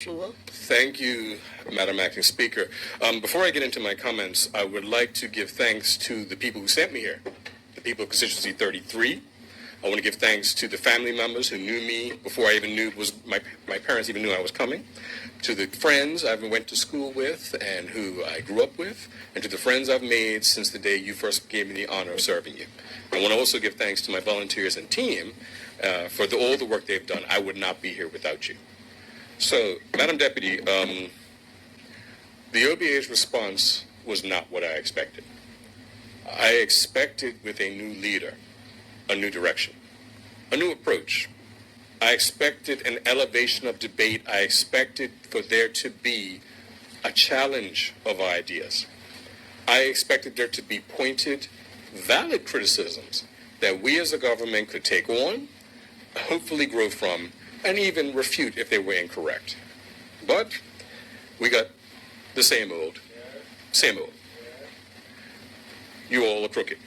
Sure. Thank you, Madam Acting Speaker. Before I get into my comments, I would like to give thanks to the people who sent me here, the people of Constituency 33. I want to give thanks to the family members who knew me before I even knew my parents even knew I was coming, to the friends I went to school with and who I grew up with, and to the friends I've made since the day you first gave me the honor of serving you. I want to also give thanks to my volunteers and team for all the work they've done. I would not be here without you. So, Madam Deputy, the OBA's response was not what I expected. I expected with a new leader, a new direction, a new approach. I expected an elevation of debate. I expected for there to be a challenge of ideas. I expected there to be pointed, valid criticisms that we as a government could take on, hopefully grow from, and even refute if they were incorrect. But we got the same old. You all are crooked.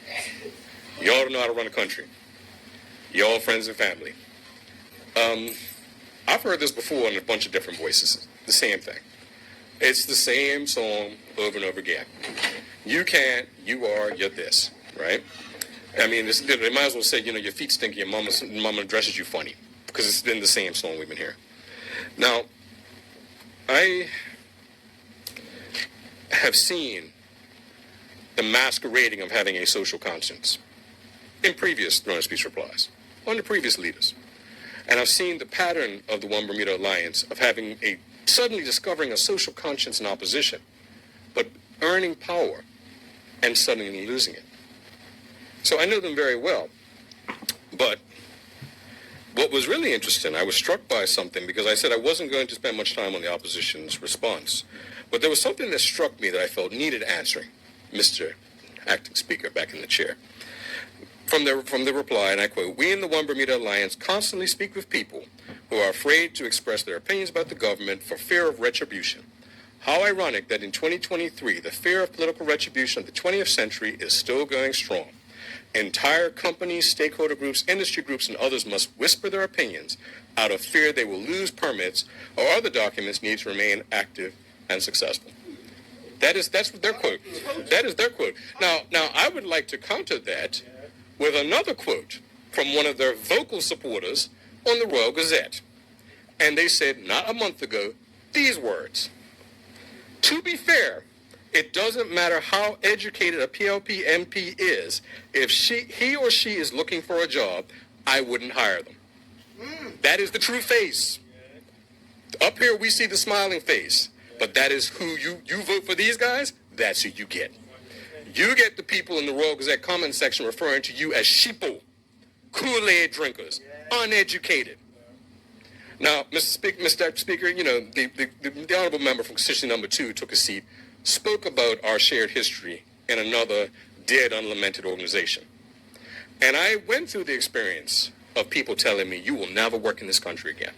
You all don't know how to run a country. You all friends and family. I've heard this before in a bunch of different voices. The same thing. It's the same song over and over again. You can't, you are, you're this, right? I mean, they might as well say, your feet stink, your mama dresses you funny. Because it's been the same song we've been hearing. Now, I have seen the masquerading of having a social conscience in previous throne of speech replies, under previous leaders. And I've seen the pattern of the One Bermuda Alliance of having suddenly discovering a social conscience in opposition, but earning power and suddenly losing it. So I know them very well, but what was really interesting, I was struck by something because I said I wasn't going to spend much time on the opposition's response. But there was something that struck me that I felt needed answering, Mr. Acting Speaker, back in the chair. From the reply, and I quote, "We in the One Bermuda Alliance constantly speak with people who are afraid to express their opinions about the government for fear of retribution. How ironic that in 2023, the fear of political retribution of the 20th century is still going strong. Entire companies, stakeholder groups, industry groups, and others must whisper their opinions out of fear they will lose permits or other documents needed to remain active and successful." That's their quote. That is their quote. Now I would like to counter that with another quote from one of their vocal supporters on the Royal Gazette. And they said, not a month ago, these words: "To be fair, it doesn't matter how educated a PLP MP is. If he or she is looking for a job, I wouldn't hire them." That is the true face. Up here, we see the smiling face. But that is who you vote for these guys, that's who you get. You get the people in the Royal Gazette comment section referring to you as sheeple, Kool-Aid drinkers, uneducated. Now, Mr. Speaker, the honorable member from constituency number 2 took a seat, spoke about our shared history in another dead, unlamented organization. And I went through the experience of people telling me, you will never work in this country again.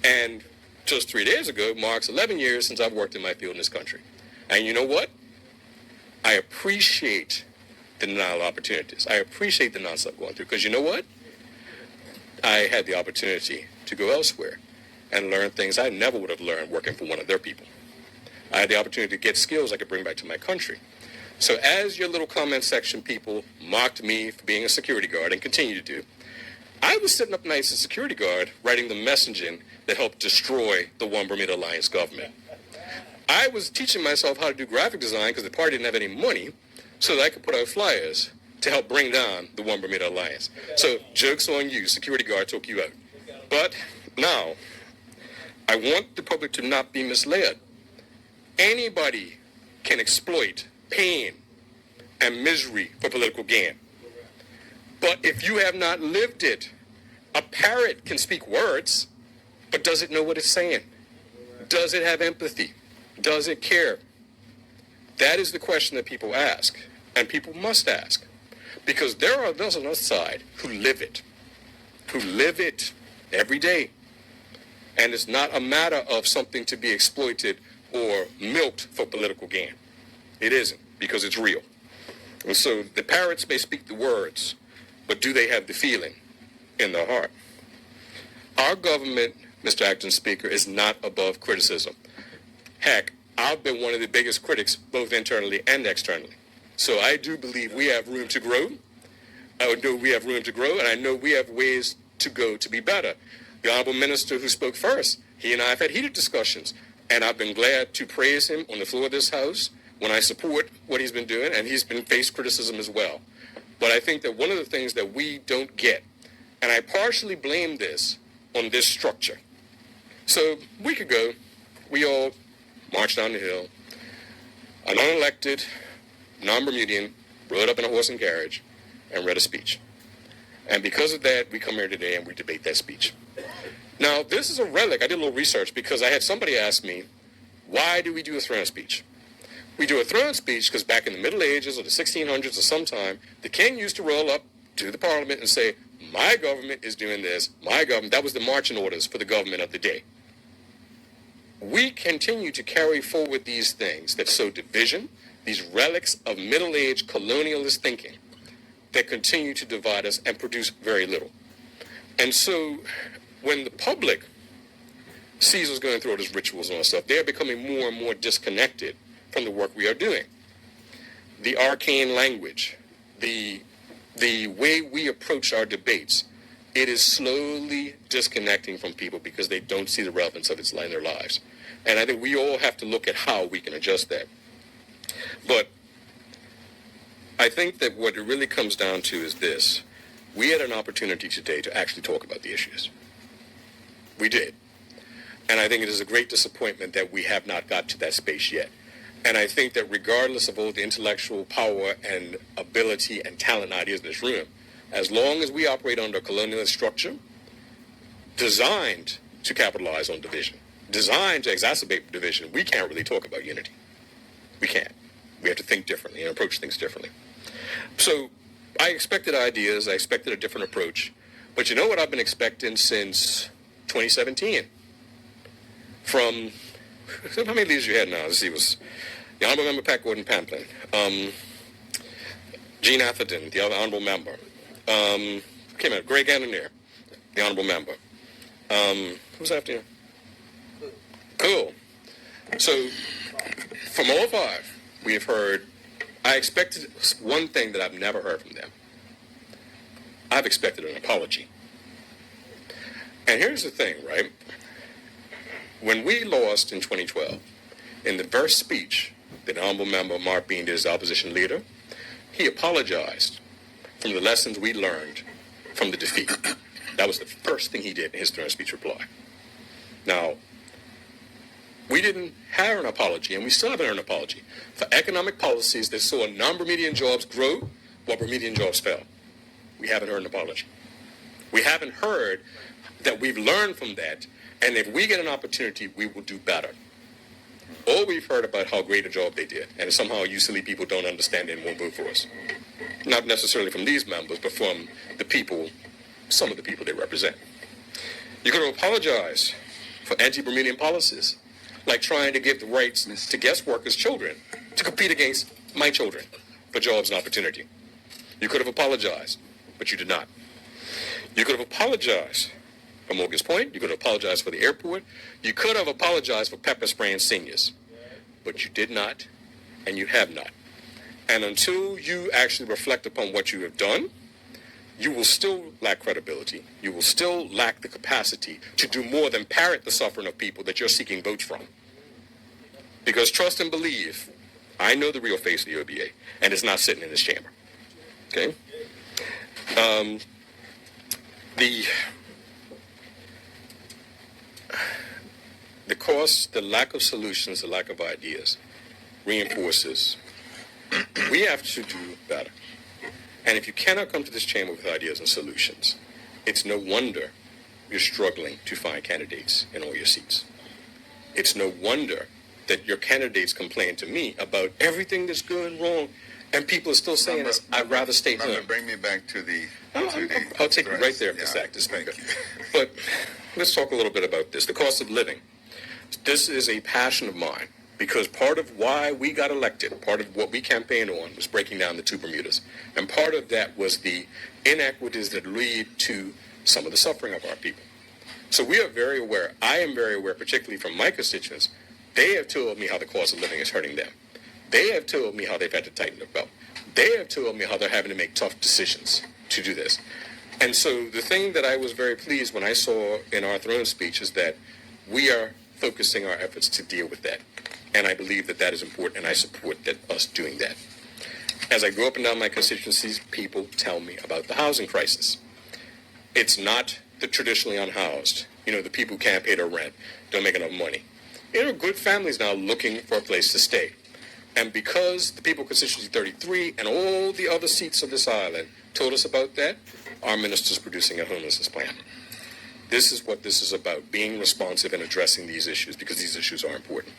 And just 3 days ago marks 11 years since I've worked in my field in this country. And you know what? I appreciate the denial of opportunities. I appreciate the nonsense I'm going through. Because you know what? I had the opportunity to go elsewhere and learn things I never would have learned working for one of their people. I had the opportunity to get skills I could bring back to my country. So as your little comment section people mocked me for being a security guard and continue to do, I was sitting up nights as a security guard writing the messaging that helped destroy the One Bermuda Alliance government. I was teaching myself how to do graphic design because the party didn't have any money so that I could put out flyers to help bring down the One Bermuda Alliance. So joke's on you, security guard took you out. But now, I want the public to not be misled. Anybody can exploit pain and misery for political gain. But if you have not lived it, a parrot can speak words, but does it know what it's saying? Does it have empathy? Does it care? That is the question that people ask, and people must ask, because there are those on the other side who live it every day. And it's not a matter of something to be exploited or milked for political gain. It isn't, because it's real. And so the parrots may speak the words, but do they have the feeling in their heart? Our government Mr. Acting Speaker, is not above criticism. Heck, I've been one of the biggest critics, both internally and externally. So I do believe we have room to grow. I know we have room to grow, and I know we have ways to go to be better. The Honorable Minister who spoke first, he and I have had heated discussions, and I've been glad to praise him on the floor of this House when I support what he's been doing, and he's been faced criticism as well. But I think that one of the things that we don't get, and I partially blame this on this structure. So a week ago, we all marched down the hill. An unelected, non-Bermudian rode up in a horse and carriage and read a speech. And because of that, we come here today and we debate that speech. Now, this is a relic. I did a little research because I had somebody ask me, why do we do a throne speech? We do a throne speech because back in the Middle Ages or the 1600s or sometime, the king used to roll up to the parliament and say, my government is doing this, my government. That was the marching orders for the government of the day. We continue to carry forward these things that sow division, these relics of middle-aged colonialist thinking that continue to divide us and produce very little. And so when the public sees us going through all these rituals and all that stuff, they're becoming more and more disconnected from the work we are doing. The arcane language, the way we approach our debates, it is slowly disconnecting from people because they don't see the relevance of it in their lives. And I think we all have to look at how we can adjust that. But I think that what it really comes down to is this. We had an opportunity today to actually talk about the issues. We did. And I think it is a great disappointment that we have not got to that space yet. And I think that regardless of all the intellectual power and ability and talent and ideas in this room, as long as we operate under a colonialist structure designed to capitalize on division, designed to exacerbate division, we can't really talk about unity. We can't. We have to think differently and approach things differently. So I expected ideas. I expected a different approach. But you know what I've been expecting since 2017? From, how many leaders you had now? Let's see, it was the Honorable Member Pat Gordon Pamplin, Gene Atherton, the other Honorable Member, Greg Ananier, the Honorable Member. Who's after you? Cool. So from all five, we have heard, I expected one thing that I've never heard from them. I've expected an apology. And here's the thing, right? When we lost in 2012, in the first speech that Honorable Member Mark Bean did as opposition leader, he apologized from the lessons we learned from the defeat. That was the first thing he did in his throne speech reply. Now, we didn't have an apology, and we still haven't heard an apology, for economic policies that saw non-Bermudian jobs grow while Bermudian jobs fell. We haven't heard an apology. We haven't heard that we've learned from that, and if we get an opportunity, we will do better. All we've heard about how great a job they did, and somehow you silly people don't understand it and won't vote for us. Not necessarily from these members, but from the people, some of the people they represent. You're going to apologize for anti-Bermudian policies, like trying to give the rights to guest workers' children to compete against my children for jobs and opportunity. You could have apologized, but you did not. You could have apologized for Morgan's Point. You could have apologized for the airport. You could have apologized for pepper spraying seniors, but you did not, and you have not. And until you actually reflect upon what you have done, you will still lack credibility. You will still lack the capacity to do more than parrot the suffering of people that you're seeking votes from. Because trust and believe, I know the real face of the OBA, and it's not sitting in this chamber. Okay? The cost, the lack of solutions, the lack of ideas reinforces we have to do better. And if you cannot come to this chamber with ideas and solutions, it's no wonder you're struggling to find candidates in all your seats. It's no wonder that your candidates complain to me about everything that's going wrong, and people are still saying this, I'd rather stay home. Bring me back to the... I'll take you right there, Mr. Acting Speaker. But let's talk a little bit about this, the cost of living. This is a passion of mine, because part of why we got elected, part of what we campaigned on, was breaking down the two Bermudas. And part of that was the inequities that lead to some of the suffering of our people. So we are very aware. I am very aware, particularly from my constituents. They have told me how the cost of living is hurting them. They have told me how they've had to tighten their belt. They have told me how they're having to make tough decisions to do this. And so the thing that I was very pleased when I saw in our throne speech is that we are focusing our efforts to deal with that. And I believe that that is important, and I support us doing that. As I go up and down my constituencies, people tell me about the housing crisis. It's not the traditionally unhoused, the people who can't pay their rent, don't make enough money. There are good families now looking for a place to stay. And because the people of Constituency 33 and all the other seats of this island told us about that, our minister's producing a homelessness plan. This is what this is about, being responsive and addressing these issues, because these issues are important.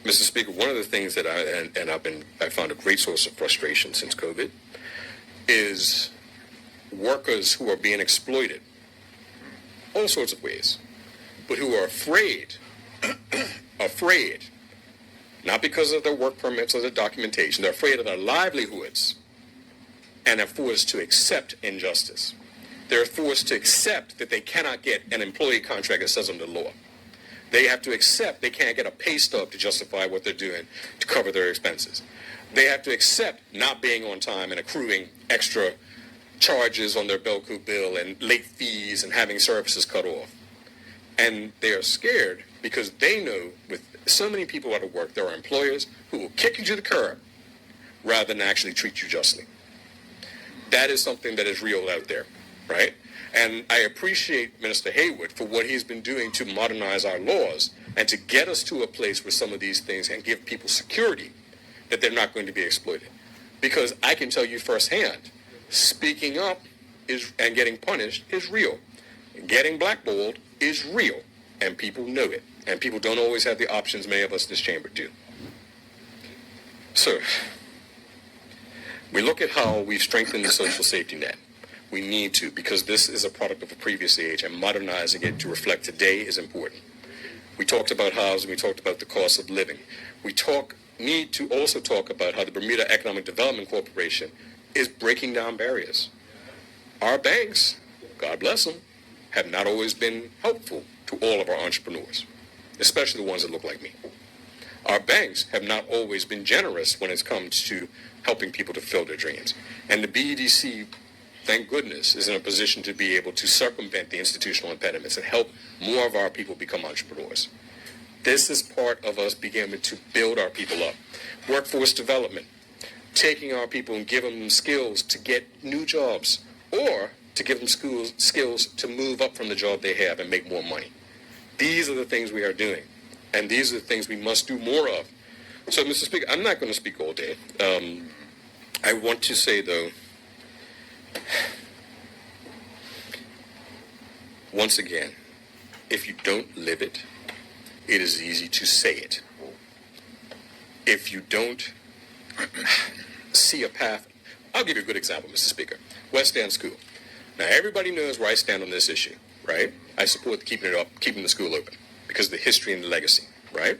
Mr. Speaker, one of the things that I found a great source of frustration since COVID is workers who are being exploited, all sorts of ways, but who are afraid, not because of their work permits or their documentation, they're afraid of their livelihoods, and are forced to accept injustice. They're forced to accept that they cannot get an employee contract that says under law. They have to accept they can't get a pay stub to justify what they're doing to cover their expenses. They have to accept not being on time and accruing extra charges on their Belco bill and late fees and having services cut off. And they are scared because they know with so many people out of work, there are employers who will kick you to the curb rather than actually treat you justly. That is something that is real out there, right? And I appreciate Minister Haywood for what he's been doing to modernize our laws and to get us to a place where some of these things and give people security that they're not going to be exploited. Because I can tell you firsthand, speaking up and getting punished is real. Getting blackballed is real, and people know it. And people don't always have the options many of us in this chamber do. So, we look at how we've strengthened the social safety net. We need to, because this is a product of a previous age, and modernizing it to reflect today is important. We talked about housing, we talked about the cost of living. We need to also talk about how the Bermuda Economic Development Corporation is breaking down barriers. Our banks, God bless them, have not always been helpful to all of our entrepreneurs, especially the ones that look like me. Our banks have not always been generous when it comes to helping people to fill their dreams. And the BEDC, thank goodness, is in a position to be able to circumvent the institutional impediments and help more of our people become entrepreneurs. This is part of us beginning to build our people up. Workforce development, taking our people and giving them skills to get new jobs or to give them skills to move up from the job they have and make more money. These are the things we are doing, and these are the things we must do more of. So, Mr. Speaker, I'm not going to speak all day. I want to say, though, once again, if you don't live it, it is easy to say it. If you don't see a path, I'll give you a good example, Mr. Speaker. West End School. Now, everybody knows where I stand on this issue, right? I support keeping the school open because of the history and the legacy, right?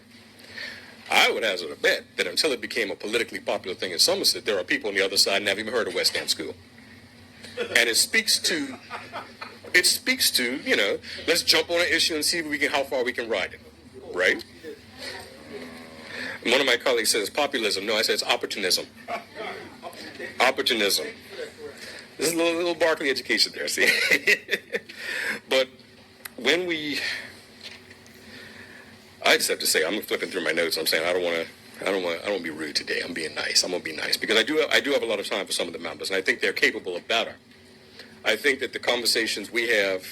I would hazard a bet that until it became a politically popular thing in Somerset, there are people on the other side never even heard of West End School. And it speaks to, let's jump on an issue and see how far we can ride it, right? And one of my colleagues says populism. No, I say it's opportunism. Opportunism. This is a little Barclay education there, see? But I just have to say, I'm flipping through my notes. I'm saying I don't want to be rude today. I'm being nice. I'm going to be nice because I do have a lot of time for some of the members, and I think they're capable of better. I think that the conversations we have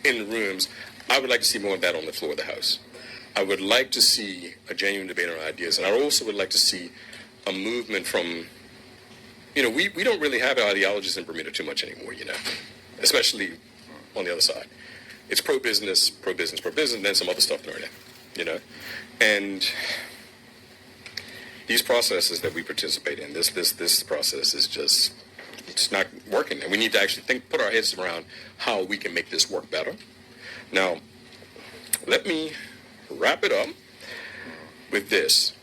in the rooms, I would like to see more of that on the floor of the House. I would like to see a genuine debate on ideas, and I also would like to see a movement from, we don't really have ideologies in Bermuda too much anymore, especially on the other side. It's pro-business, and then some other stuff thrown in, And these processes that we participate in, this process is just, it's not working. And we need to actually put our heads around how we can make this work better. Now, let me wrap it up with this.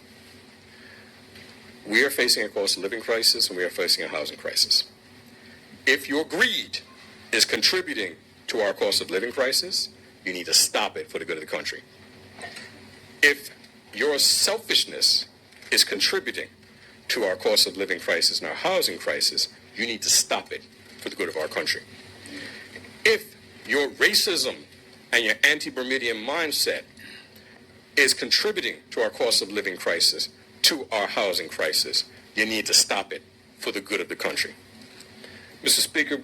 We are facing a cost of living crisis, and we are facing a housing crisis. If your greed is contributing to our cost of living crisis, you need to stop it for the good of the country. If your selfishness is contributing to our cost of living crisis and our housing crisis, you need to stop it for the good of our country. If your racism and your anti-Bermudian mindset is contributing to our cost of living crisis, to our housing crisis, you need to stop it for the good of the country. Mr. Speaker,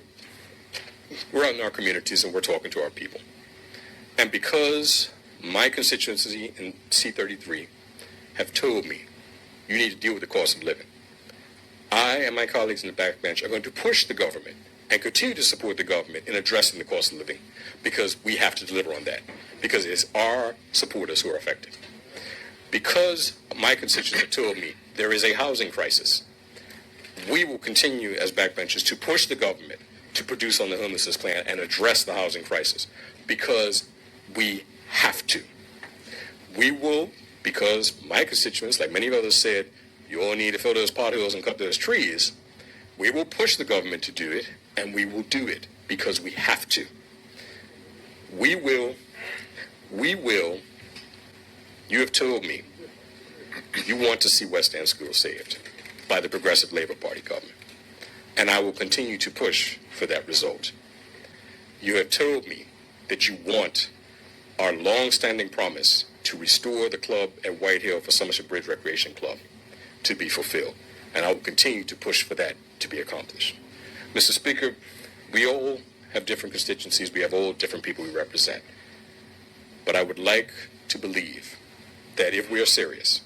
we're out in our communities and we're talking to our people. And because my constituency in C33 have told me you need to deal with the cost of living, I and my colleagues in the backbench are going to push the government and continue to support the government in addressing the cost of living, because we have to deliver on that, because it's our supporters who are affected. Because my constituents have told me there is a housing crisis, we will continue as backbenchers to push the government to produce on the homelessness plan and address the housing crisis, because we have to. We will, because my constituents, like many others, said, you all need to fill those potholes and cut those trees. We will push the government to do it, and we will do it because we have to. We will, you have told me you want to see West End School saved by the Progressive Labor Party government, and I will continue to push for that result. You have told me that you want our long-standing promise to restore the club at White Hill for Somerset Bridge Recreation Club to be fulfilled, and I will continue to push for that to be accomplished. Mr. Speaker, we all have different constituencies. We have all different people we represent. But I would like to believe that if we are serious,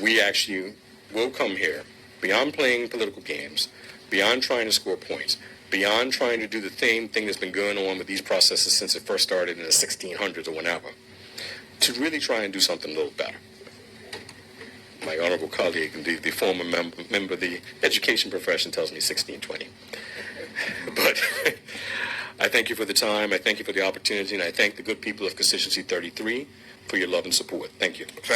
we actually will come here, beyond playing political games, beyond trying to score points, beyond trying to do the same thing that's been going on with these processes since it first started in the 1600s or whenever, to really try and do something a little better. My honorable colleague, the former member of the education profession, tells me 1620. But I thank you for the time, I thank you for the opportunity, and I thank the good people of Constituency 33 for your love and support. Thank you. Thank